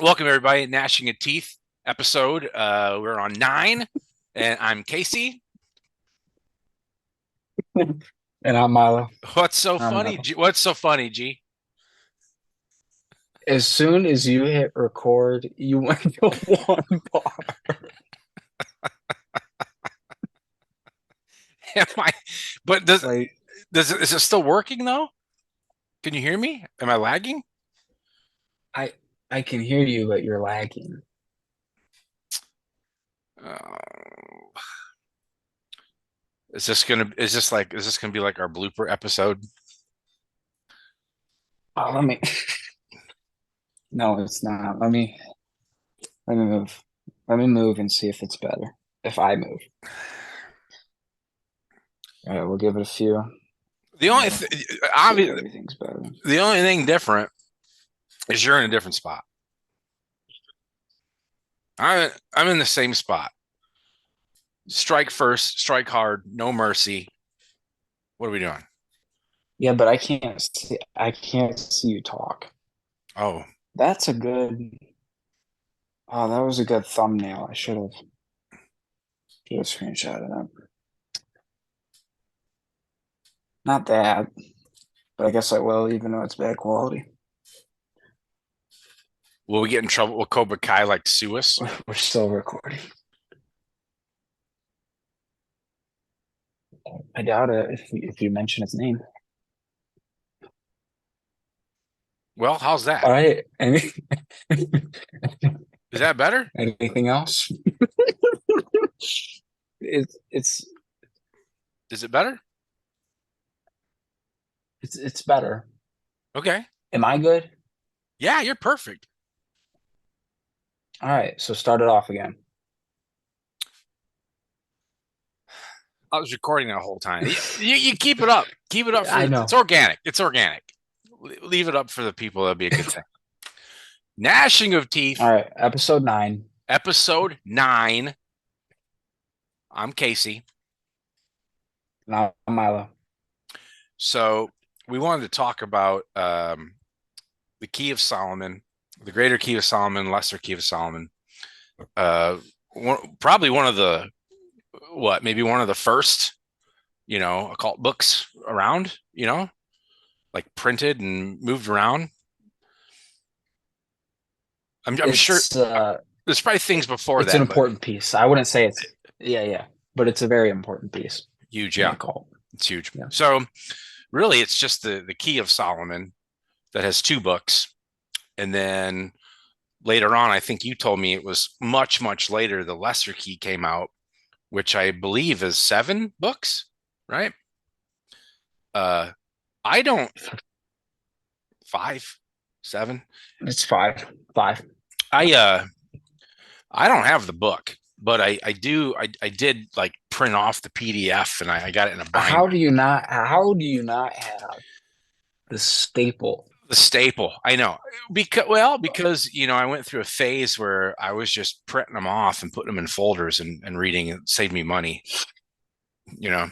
Welcome everybody, Gnashing of Teeth episode. We're on 9, and I'm Casey. And I'm Milo. What's so I'm funny? Milo. G? What's so funny, G? As soon as you hit record, you went to one bar. Am I? But does Like does it, is it still working though? Can you hear me? Am I lagging? I I can hear you, but you're lagging. Uh, is this gonna be like our blooper episode? Oh, let me. No, it's not. Let me move. Let me move and see if it's better. If I move. All right, we'll give it a few. The only We'll th- see if obvious, everything's better. the only thing different is you're in a different spot. I'm in the same spot. Strike first, strike hard, no mercy. What are we doing? Yeah, but I can't see you talk. Oh, That's a good. Oh, that was a good thumbnail. I should have screenshotted that. Not that. But I guess I will, even though it's bad quality. will we get in trouble? Will Cobra Kai like sue us? We're still recording. I doubt it if you mention his name. Well, how's that? All right. Is that better? Anything else? It's Is it better? it's better. Okay. Am I good? Yeah, you're perfect. All right. So start it off again. I was recording that whole time. You keep it up. Keep it up for I it's know. organic. It's organic. Leave it up for the people. That'd be a good thing. Gnashing of All Teeth, right. Episode 9. episode 9. I'm Casey. Now Milo. So we wanted to talk about the Key of Solomon, the Greater Key of Solomon, Lesser Key of Solomon. Probably one of the maybe one of the first, occult books around, like printed and moved around. I'm sure It's there's probably things before it's an that, but important piece. I wouldn't say it's yeah, yeah, but it's a very important piece huge, in the yeah, occult. it's huge. Yeah. So really, it's just the Key of Solomon that has 2 books, and then later on, I think you told me it was much later. The Lesser Key came out, which I believe is 7 books, right? Uh, I don't 5, 7. It's five. Five. I I don't have the book, but I do I did like print off the PDF and I got it in a binder. How do you not have the staple? The staple, I know, because I went through a phase where I was just printing them off and putting them in folders and reading. It saved me money, you know.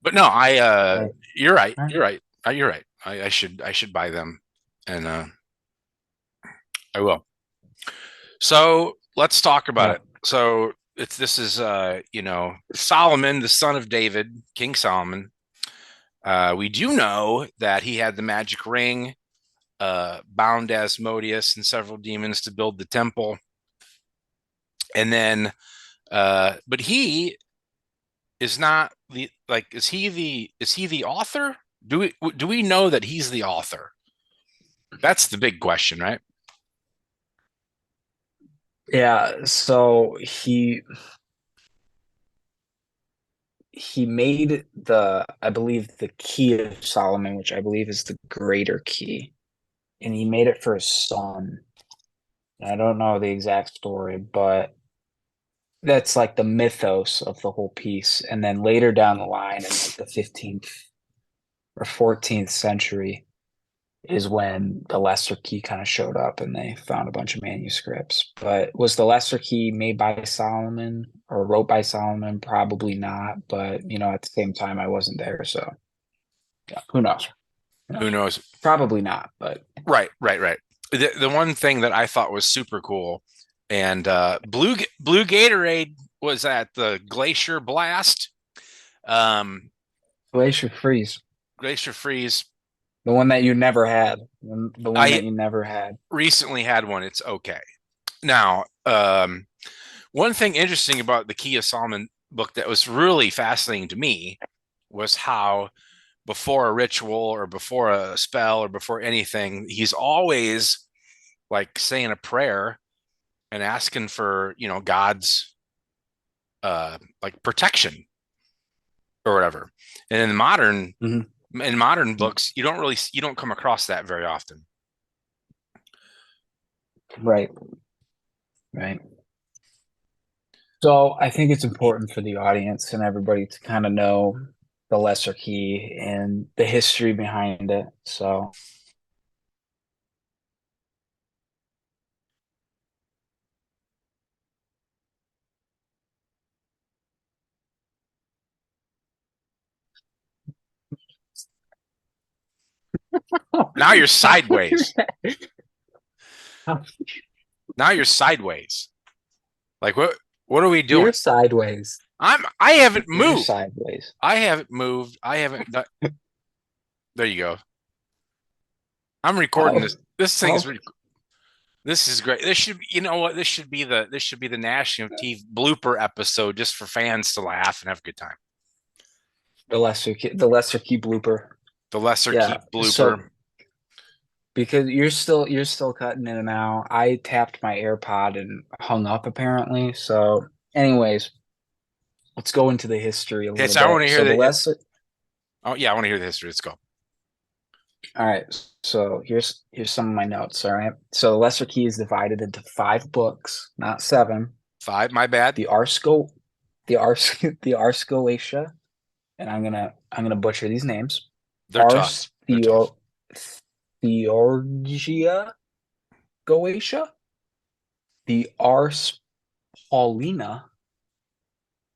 But no, Right. you're right, All you're right. right, you're right. I should buy them, and I will. So let's talk about Yeah. it. So this is Solomon, the son of David, King Solomon. We do know that he had the magic ring, bound Asmodeus and several demons to build the temple, and then, but he is not the like. Is he the author? Do we know that he's the author? That's the big question, right? Yeah. So he made I believe the key of Solomon, which I believe is the greater key, and he made it for his son. I don't know the exact story, but that's like the mythos of the whole piece. And then later down the line, in like the 15th or 14th century, is when the Lesser Key kind of showed up and they found a bunch of manuscripts. But was the Lesser Key made by Solomon or wrote by Solomon? Probably not. But at the same time, I wasn't there, so yeah, who knows? Who Who knows? knows? Probably not. But Right, right, right. the one thing that I thought was super cool, and blue Gatorade was at the Glacier Blast, um, Glacier Freeze, Glacier Freeze. the one that you never had, the one I that you never had. recently had one. It's okay. Now, one thing interesting about the Key of Solomon book that was really fascinating to me was how before a ritual or before a spell or before anything, he's always like saying a prayer and asking for, God's like protection or whatever. And Hmm. in modern books, you don't come across that very often. Right, right. So I think it's important for the audience and everybody to kind of know the Lesser Key and the history behind it. So Now you're sideways. Now you're sideways. Like what are we You're doing? sideways. I haven't You're moved. sideways. I haven't moved. I haven't done, there you go. I'm recording Oh, this. This thing is oh, this is great. This should, you know what? This should be the Gnashing of Teeth blooper episode just for fans to laugh and have a good time. the Lesser Key blooper. The lesser Yeah. keep blooper. So because you're still cutting in and out. I tapped my AirPod and hung up apparently. So, anyways, let's go into the history a Okay, little so I want bit. to hear So the the. lesser. Oh yeah, I want to hear the history. Let's go. All right. So here's some of my notes. All right. So the Lesser Key is divided into five books, not seven. Five. My bad. The Arsco, the Ars, the Arscoatia, and I'm gonna butcher these names. They're tough. Ars They're tough. Theorgia Goetia, the Ars Paulina,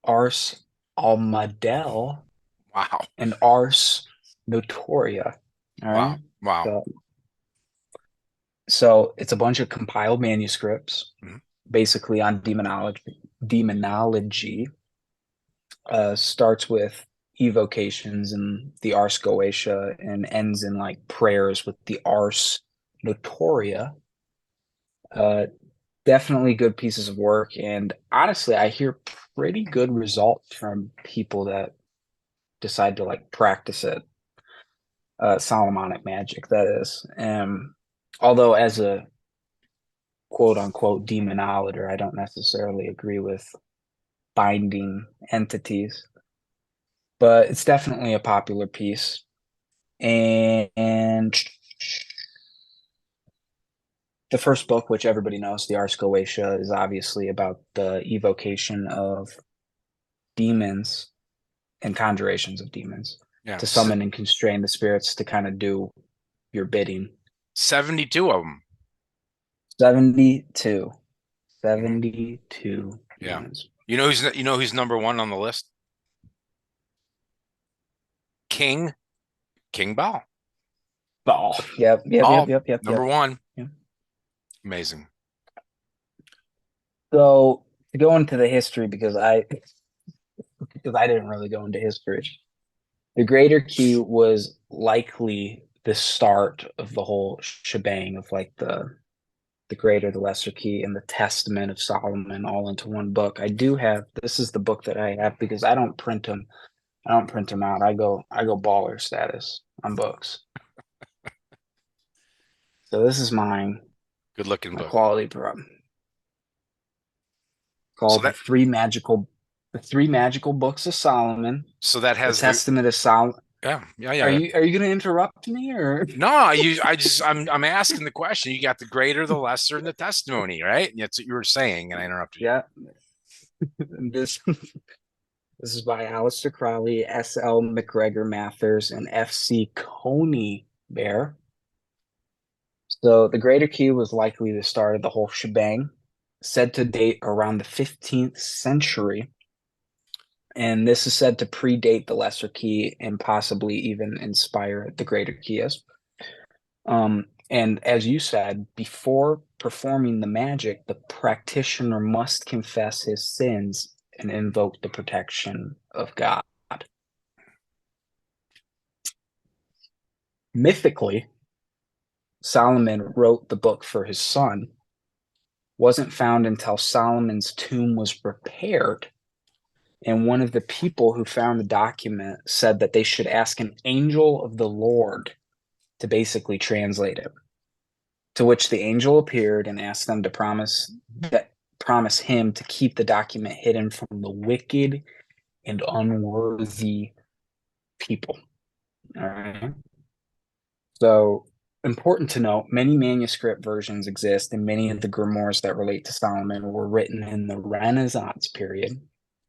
Ars Almadel, Wow. and Ars Notoria. All Wow. right. Wow. So so it's a bunch of compiled manuscripts, Mhm. basically on demonology. Demonology starts with evocations and the Ars Goetia and ends in like prayers with the Ars Notoria. Uh, Definitely good pieces of work, and honestly, I hear pretty good results from people that decide to like practice it. Solomonic magic, that is. Although as a quote unquote demonologer, I don't necessarily agree with binding entities, but it's definitely a popular piece. And the first book, which everybody knows, the Ars Goetia, is obviously about the evocation of demons and conjurations of demons Yeah. to summon and constrain the spirits to kind of do your bidding. 72 of them. 72. Mhm. 72 Yeah. demons. You know who's number one on the list? King King Ball. Oh, yep, yep, yep, Ball yep, yep, number yep. one. Yep. Amazing. So to go into the history, because I didn't really go into history. The Greater Key was likely the start of the whole shebang of like the Greater, the Lesser Key, and the Testament of Solomon all into one book. I do have this is the book that I have because I don't print them. I don't print them out. I go baller status on books. So this is mine, Good looking my book. quality pro So called that the Three Magical Books of Solomon, so that the has the Testament of Solomon. yeah, yeah, Are yeah. you going to interrupt me or No, I'm asking the question. You got the greater, the lesser, and the testimony, right? That's what you were saying, and I interrupted you. yeah? This this is by Aleister Crowley, S.L. McGregor Mathers, and F.C. Coney Bear. So the Greater Key was likely the start of the whole shebang, said to date around the 15th century. And this is said to predate the Lesser Key and possibly even inspire the Greater Key. And as you said, before performing the magic, the practitioner must confess his sins and invoke the protection of God. Mythically, Solomon wrote the book for his son, wasn't found until Solomon's tomb was repaired. And one of the people who found the document said that they should ask an angel of the Lord to basically translate it. To which the angel appeared and asked them to promise him to keep the document hidden from the wicked and unworthy people. All right. So important to note, many manuscript versions exist, and many of the grimoires that relate to Solomon were written in the Renaissance period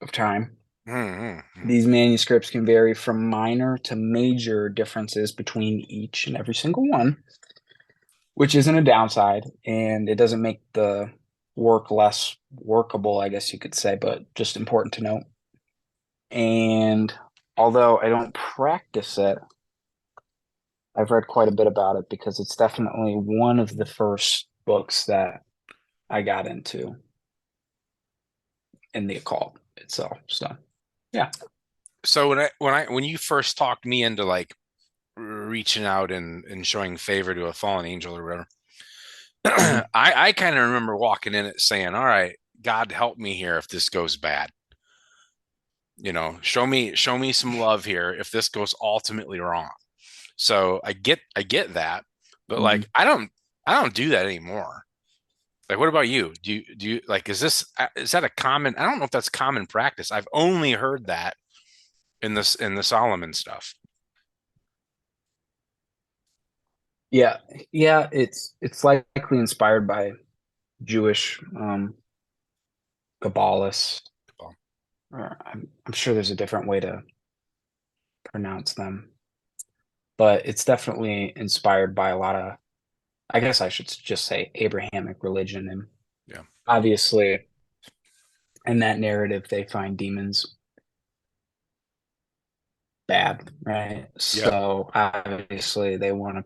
of time. Mm-hmm. These manuscripts can vary from minor to major differences between each and every single one, which isn't a downside, and it doesn't make the work less workable, I guess you could say, but just important to note. And although I don't practice it, I've read quite a bit about it because it's definitely one of the first books that I got into in the occult itself. So, yeah. So when you first talked me into like reaching out and showing favor to a fallen angel or whatever, Mhm. I kind of remember walking in it saying, "All right, God help me here if this goes bad. Show me some love here if this goes ultimately wrong." So I get that, but Mhm. like I don't do that anymore. Like, what about you? Do you like is that a common? I don't know if that's common practice. I've only heard that in the Solomon stuff. Yeah, yeah, it's likely inspired by Jewish Kabbalists. Or I'm sure there's a different way to pronounce them, but it's definitely inspired by a lot of, I guess I should just say, Abrahamic religion. And Yeah. obviously, in that narrative, they find demons bad, right? Yeah. So obviously, they want to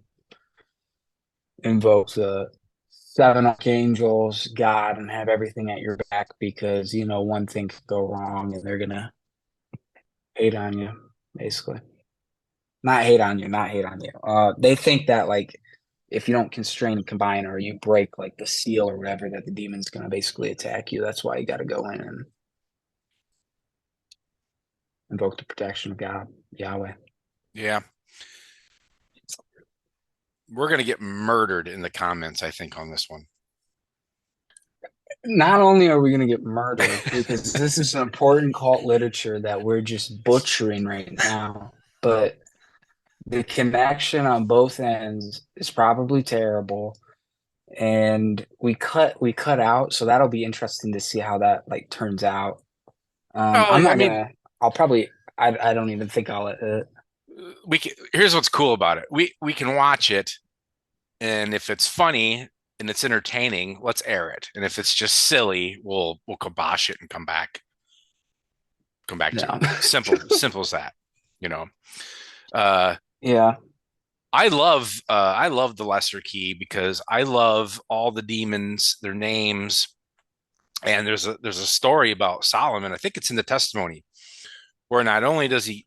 invoke the seven archangels, God, and have everything at your back because, one thing could go wrong and they're going to hate on you, basically. Not hate on you, not hate on you. They think that like if you don't constrain and combine or you break like the seal or whatever, that the demon's gonna basically attack you. That's why you got to go in and invoke the protection of God, Yahweh. Yeah. We're gonna get murdered in the comments, I think, on this one. Not only are we gonna get murdered because this is important cult literature that we're just butchering right now, but the connection on both ends is probably terrible. And we cut out, so that'll be interesting to see how that like turns out. Oh, I'm I not mean, gonna. I'll probably. I don't even think I'll. here's what's cool about it. We can watch it, and if it's funny and it's entertaining, let's air it. And if it's just silly, we'll kibosh it and come back to No. it. Simple as that. You know. Uh, Yeah. I love the Lesser Key because I love all the demons, their names, and there's a story about Solomon. I think it's in the testimony where not only does he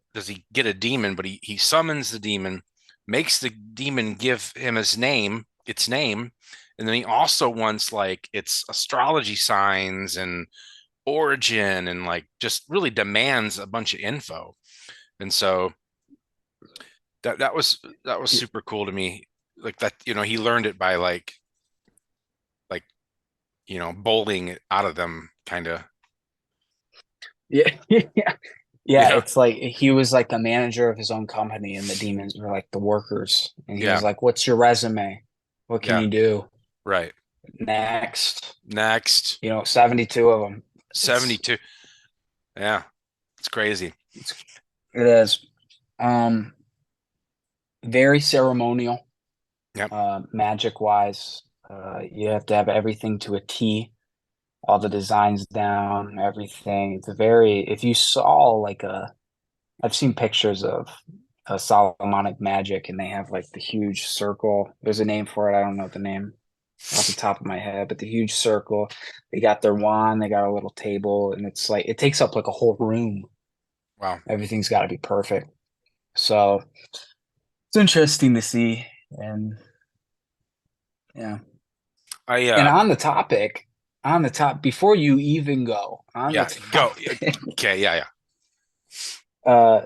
get a demon, but he summons the demon, makes the demon give him its name, and then he also wants like its astrology signs and origin and like just really demands a bunch of info. And so that was super cool to me. Like that, he learned it by like bowling it out of them kind of. Yeah. Yeah. Yeah. Yeah. It's like he was like the manager of his own company, and the demons were like the workers. And he was Yeah. like, "What's your resume? What can Yeah. you do Right. next?" Next. 72 of them. It's 72. Yeah. It's crazy. it's it is. Um, very ceremonial, Yep. magic wise. You have to have everything to a T, all the designs down, everything. It's a very, if you saw like I've seen pictures of Solomonic magic, and they have like the huge circle. There's a name for it. I don't know the name off the top of my head, but the huge circle. They got their wand. They got a little table, and it's like it takes up like a whole room. Wow. Everything's got to be perfect. So it's interesting to see, and yeah. I And on the top, before you even go on the yeah, go. topic, Okay, yeah, yeah. uh,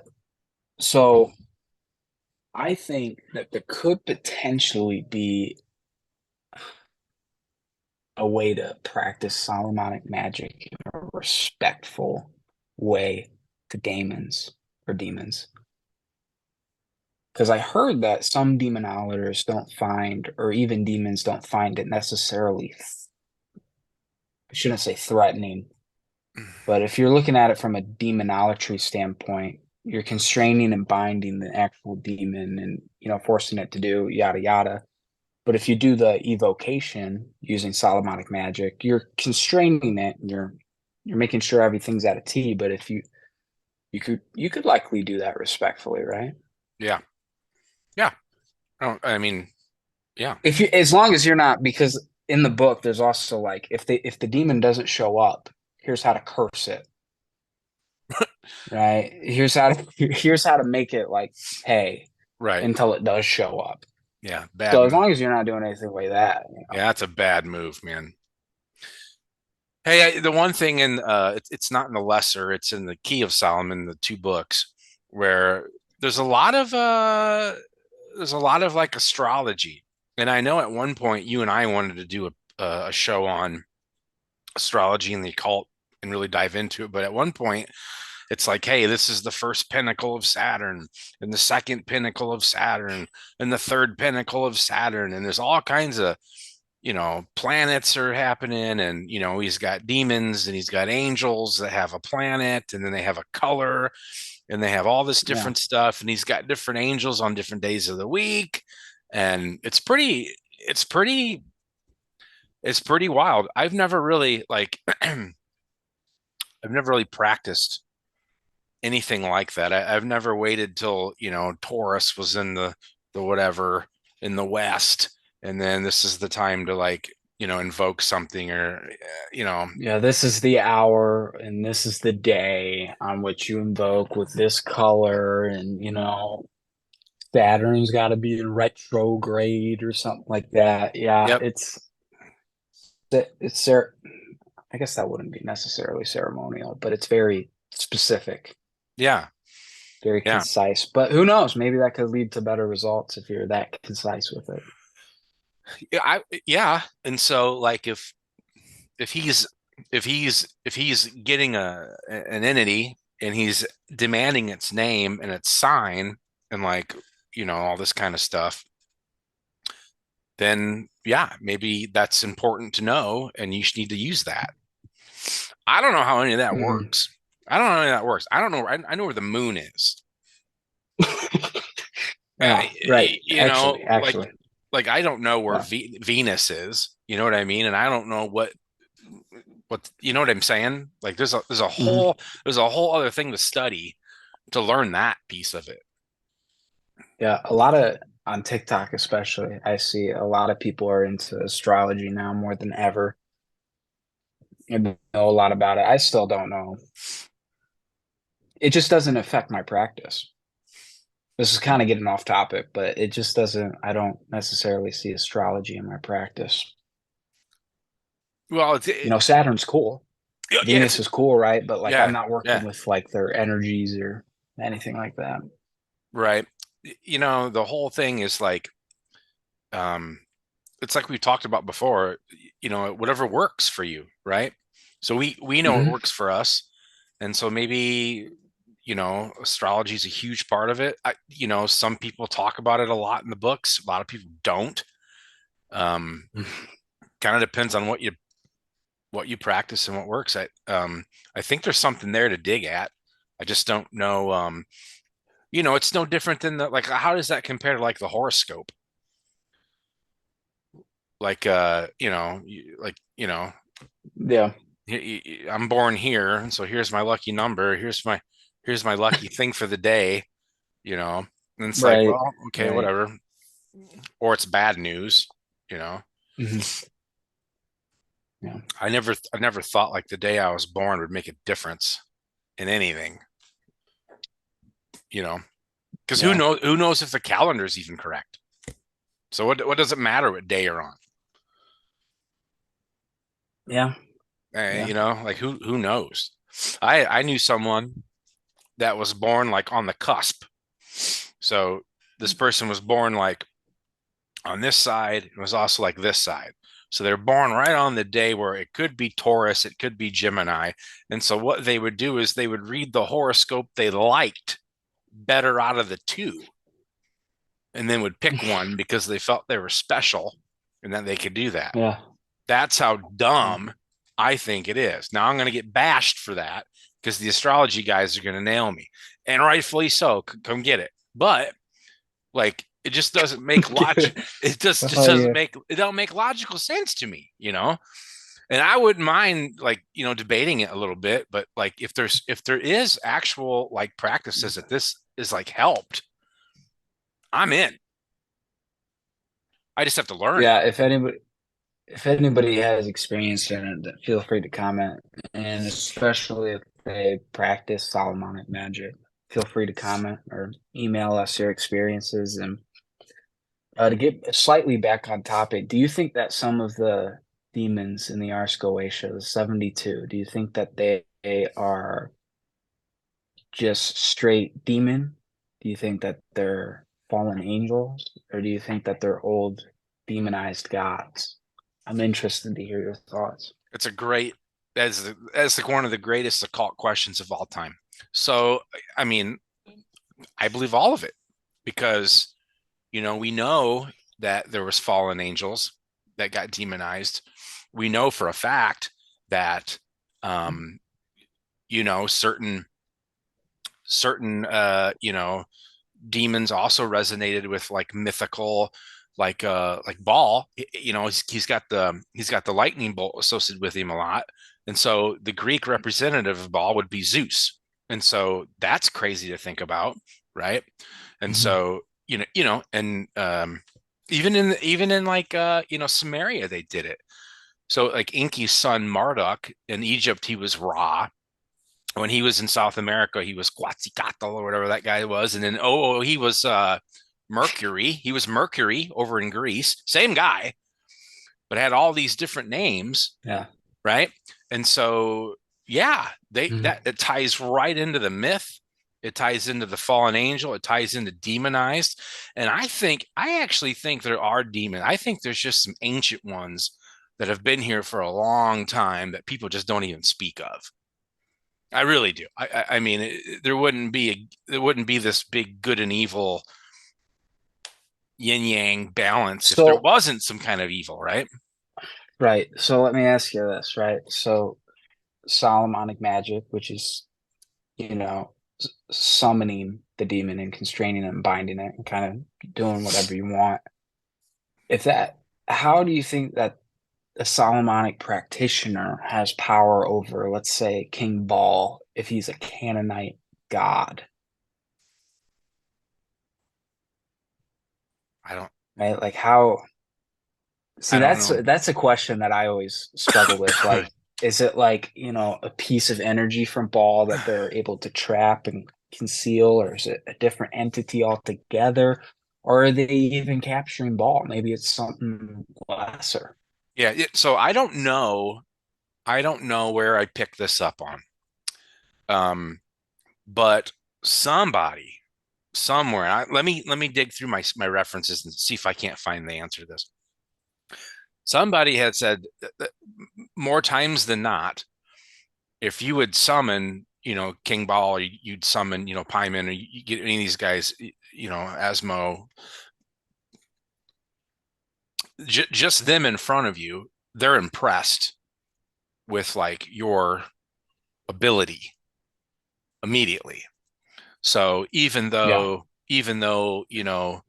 so I think that there could potentially be a way to practice Solomonic magic in a respectful way to demons. Because I heard that some demonologists don't find, or even demons don't find it necessarily, I shouldn't say threatening, but if you're looking at it from a demonolatry standpoint, you're constraining and binding the actual demon and, forcing it to do yada yada. But if you do the evocation using Solomonic magic, you're constraining it and you're making sure everything's at a T. But if you could likely do that respectfully, right? Yeah, yeah. I mean, yeah, If you as long as you're not, because in the book there's also like if the demon doesn't show up, here's how to curse it, right? Here's how to make it like pay right. until it does show up. Yeah, bad So as move. long as you're not doing anything like that, Yeah, that's a bad move, man. Hey, the one thing in it's not in the lesser, it's in the Key of Solomon, the two books, where there's a lot of there's a lot of like astrology. And I know at one point you and I wanted to do a show on astrology and the occult and really dive into it. But at one point, it's like, hey, this is the first pinnacle of Saturn, and the second pinnacle of Saturn, and the third pinnacle of Saturn, and there's all kinds of planets are happening, and he's got demons and he's got angels that have a planet, and then they have a color, and they have all this yeah. different stuff, and he's got different angels on different days of the week, and it's pretty wild. I've never really like I've never really practiced anything like that. I've never waited till Taurus was in the whatever in the West, and then this is the time to like invoke something or you know. Yeah, this is the hour and this is the day on which you invoke with this color, and Saturn's got to be in retrograde or something like that. Yeah, Yep. it's I guess that wouldn't be necessarily ceremonial, but it's very specific, Yeah. very Yeah. concise. But who knows? Maybe that could lead to better results if you're that concise with it. Yeah. And so like if he's if he's getting an entity and he's demanding its name and its sign and like all this kind of stuff, then yeah, maybe that's important to know and you should need to use that. I don't know how any of that Mm. works. I don't know how any of that works. I don't know. I know where the moon is. Yeah, right. Like Actually, I don't know where yeah. Venus is. You know what I mean? And I don't know what you know what I'm saying? Like Mhm. there's a whole other thing to study to learn that piece of it. Yeah, a lot of on TikTok especially, I see a lot of people are into astrology now more than ever. I know a lot about it. I still don't know. It just doesn't affect my practice. This is kind of getting off topic, but it just doesn't, I don't necessarily see astrology in my practice. Well, Saturn's cool. yeah, Venus is cool, right? But like I'm yeah, not working yeah, with like their energies or anything like that. right. The whole thing is like, um, it's like we talked about before. Whatever works for you, right? So we know what Hmm. works for us, and so maybe astrology is a huge part of it. Some people talk about it a lot in the books. A lot of people don't. Um, Kind of depends on what you practice and what works. I think there's something there to dig at. I just don't know. It's no different than the like. How does that compare to like the horoscope? Like, Yeah. I'm born here, so here's my lucky number. Here's my lucky thing for the day. You know. And it's like, Right. well, okay, Right. whatever. Or it's bad news, you know. Hmm. Yeah. I never thought like the day I was born would make a difference in anything, you know. Because Yeah. who knows if the calendar is even correct. So what does it matter what day you're on? Yeah. Yeah. You know, like who knows? I knew someone that was born like on the cusp. So this person was born like on this side and was also like this side. So they're born right on the day where it could be Taurus, it could be Gemini. And so what they would do is they would read the horoscope they liked better out of the two and then would pick one because they felt they were special and that they could do that. Yeah. That's how Yeah. dumb I think it is. Now I'm going to get bashed for that because the astrology guys are going to nail me, and rightfully so. Come get it. But like, it just doesn't make logic. It just Oh doesn't yeah. make it don't make logical sense to me, you know. And I wouldn't mind like debating it a little bit, but like if there is actual like practices that this is like helped, I'm in. I just have to learn it. Yeah. If anybody has experience in it, then feel free to comment. And especially if they practice Solomonic magic, feel free to comment or email us your experiences. And to get slightly back on topic, do you think that some of the demons in the Ars Goetia, the 72, do you think that they are just straight demon? Do you think that they're fallen angels? Or do you think that they're old demonized gods? I'm interested to hear your thoughts. It's a great as like one of the greatest occult questions of all time. So I mean, I believe all of it because we know that there was fallen angels that got demonized. We know for a fact that um, certain demons also resonated with like mythical like Baal. He's got the lightning bolt associated with him a lot, and so the Greek representative of Baal would be Zeus, and so that's crazy to think about, right? And Mhm. so and even in like Samaria they did it. So like Enki's son Marduk in Egypt, he was Ra. When he was in South America, he was Quetzalcoatl or whatever that guy was, and then he was Mercury. He was Mercury over in Greece, same guy, but had all these different names, Yeah. right? And so yeah, they that Mhm. it ties right into the myth. It ties into the fallen angel. It ties into demonized. And I actually think there are demons. I think there's just some ancient ones that have been here for a long time that people just don't even speak of. I really do. I mean, there wouldn't be this big good and evil yin yang balance if there So, wasn't some kind of evil, right? right. So let me ask you this, right? So Solomonic magic, which is, you know, summoning the demon and constraining it and binding it and kind of doing whatever you want. If that, how do you think that a Solomonic practitioner has power over, let's say, King Baal if he's a Canaanite god, I don't right? Like how, see, I don't that's know. that's a question that I always struggle with. Like, is it like, a piece of energy from Baal that they're able to trap and conceal, or is it a different entity altogether? Or are they even capturing Baal? Maybe it's something lesser. Yeah, so I don't know. I don't know where I picked this up on. But somebody somewhere. Let me dig through my references and see if I can't find the answer to this. Somebody had said that more times than not, if you would summon, King Ball, you'd summon, Pyman, or you get any of these guys, Asmo, just them in front of you, they're impressed with like your ability immediately. So even Yeah, though, even though,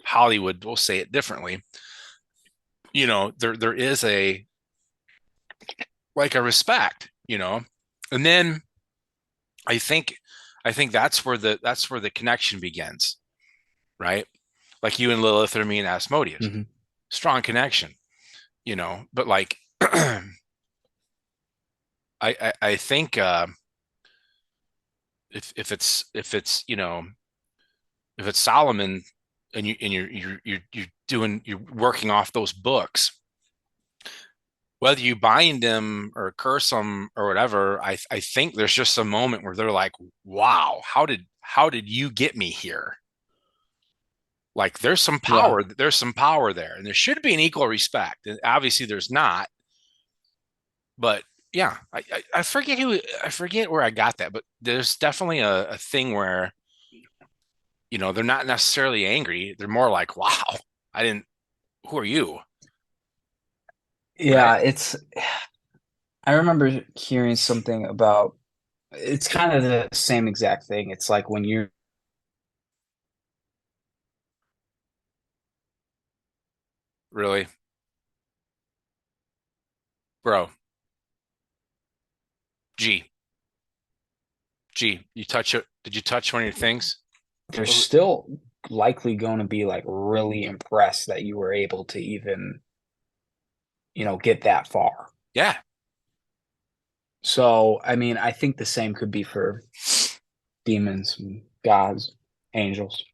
Hollywood will say it differently, there is a like a respect, and then I think, I think that's where the connection begins. right? Like you and Lilith or me and Asmodeus. Hmm. Strong connection, but like I think if it's Solomon and you're working off those books, whether you bind him or curse him or whatever, I think there's just a moment where they're like, wow, how did you get me here? Like Yeah. there's some power there, and there should be an equal respect. And obviously there's not, but yeah, I forget where I got that, but there's definitely a thing where, they're not necessarily angry. They're more like, wow, I didn't, who are you? Right? Yeah, I remember hearing something about it's kind of the same exact thing. It's like when you're Really? Bro, G, G, you touch it. Did you touch one of your things? they're still likely going to be like really impressed that you were able to even, get that far. Yeah. So, I mean, I think the same could be for demons, gods, angels.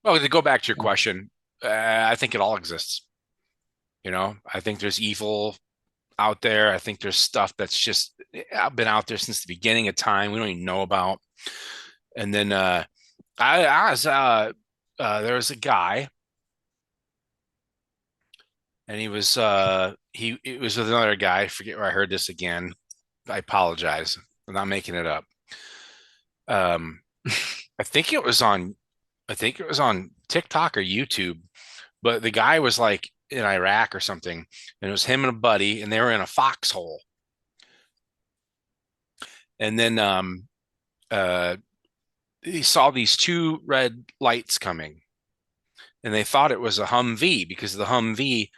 Well, to go back to your question, I think it all exists. I think there's evil out there. I think there's stuff that's just been out there since the beginning of time. We don't even know about. And then I was there was a guy, and he was he it was with another guy. I forget where I heard this again. I apologize. I'm not making it up. Um, I think it was on TikTok or YouTube, but the guy was like in Iraq or something, and it was him and a buddy, and they were in a foxhole. And then uh he saw these two red lights coming, and they thought it was a Humvee because the Humvee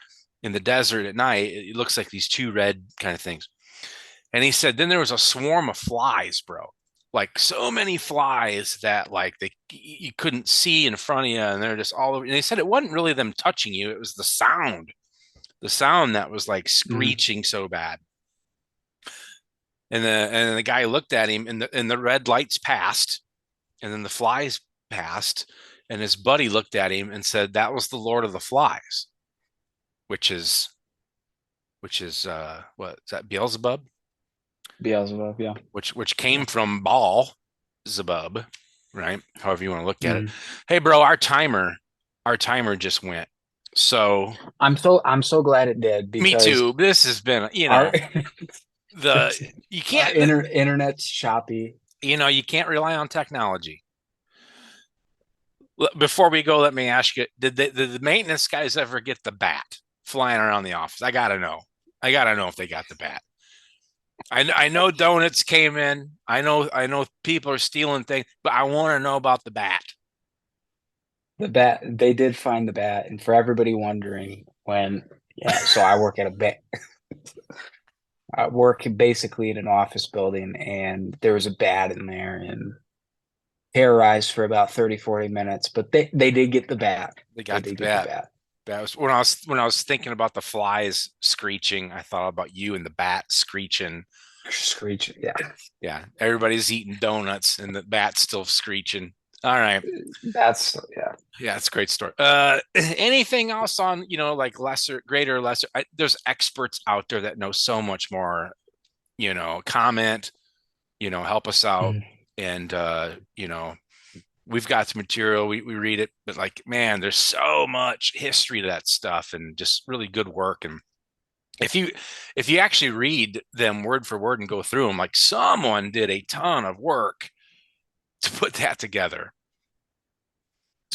in the desert at night, it looks like these two red kind of things. And he said, then there was a swarm of flies, bro. Like so many flies that like you couldn't see in front of you, and they're just all over. And they said it wasn't really them touching you; it was the sound that was like Mhm. screeching so bad. And the guy looked at him, and the red lights passed, and then the flies passed, and his buddy looked at him and said, "That was the Lord of the Flies," which is what is that, Beelzebub? Beelzebub, yeah. Which Yeah. came from Baal Zebub, right? However you want to look at it. Mhm. Hey, bro, our timer just went. So I'm so glad it did me because too. This has been, our the you our can't internet's choppy. you can't rely on technology. Before we go, let me ask you: did the maintenance guys ever get the bat flying around the office? I gotta know. I gotta know if they got the bat. I know donuts came in. I know people are stealing things, but I want to know about the bat. The bat, they did find the bat, and for everybody wondering yeah, so I work at a bat. I work basically in an office building, and there was a bat in there and terrorized for about 30, 40 minutes, but they did get the bat. They They got the did get the bat. bat. That was when I was thinking about the flies screeching. I thought about you and the bat screeching. Screech, yeah. Yeah, everybody's eating donuts and the bat's still screeching. All right. Yeah. Yeah, it's a great story. Anything else on, like lesser, greater, lesser? There's experts out there that know so much more. Comment, help us out, Mhm. and we've got some material. We read it, but like, man, there's so much history to that stuff, and just really good work. And if you actually read them word for word and go through them, like someone did a ton of work to put that together,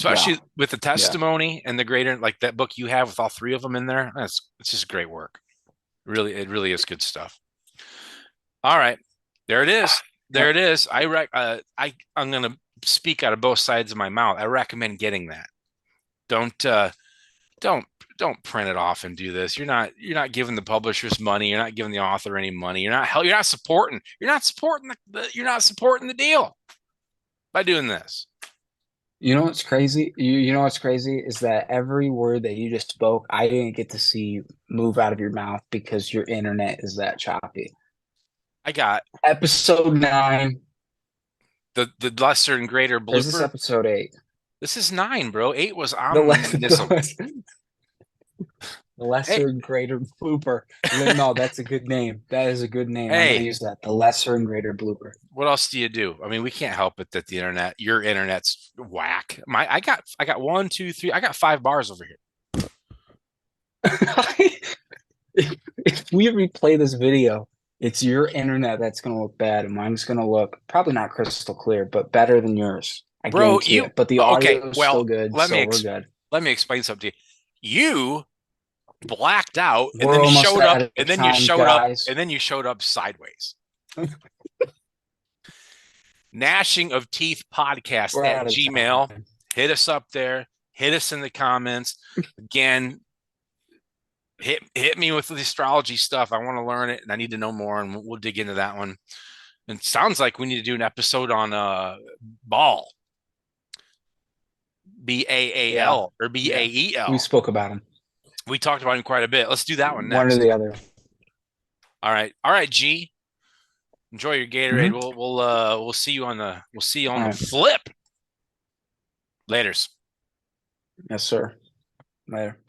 Yeah. especially with the Yeah. testimony and the greater, like that book you have with all three of them in there. It's just great work. Really, it really is good stuff. All right, there it is. There Yep. it is. I'm gonna speak out of both sides of my mouth. I recommend getting that. Don't don't don't print it off and do this. You're not giving the publishers money. You're not giving the author any money. You're not supporting the deal by doing this. You know what's crazy? You know what's crazy is that every word that you just spoke, I didn't get to see move out of your mouth because your internet is that choppy. I got Episode 9, the lesser and greater or is this blooper. episode 8? This is 9, bro. 8 was The less the omnism. less the Hey, lesser and greater blooper. No, that's a good name. That is a good name. I'm gonna hey, use that. The lesser and greater blooper. what else do you do? I mean, we can't help it that the internet, your internet's whack. I got one, two, three. I got 5 bars over here. If we replay this video, it's your internet that's gonna look bad, and mine's gonna look probably not crystal clear, but better than yours. I Bro, guarantee you it. But the okay, audio is still well, good, so we're good. let me explain something to you. You blacked out and then We're you almost showed up out and of then you time, showed up guys. and then you showed up sideways. Gnashing of Teeth podcast We're at out of Gmail. time. Hit us up there. Hit us in the comments. Again, hit me with the astrology stuff. I want to learn it and I need to know more, and we'll dig into that one. And it sounds like we need to do an episode on Ball. Yeah, Baal or yeah. We Bael. spoke about him. We talked about him quite a bit. Let's do that one One or next. the other. All right, G. Enjoy your Gatorade. Mm-hmm. We'll see you on All the right. flip. Laters. Yes, sir. Later.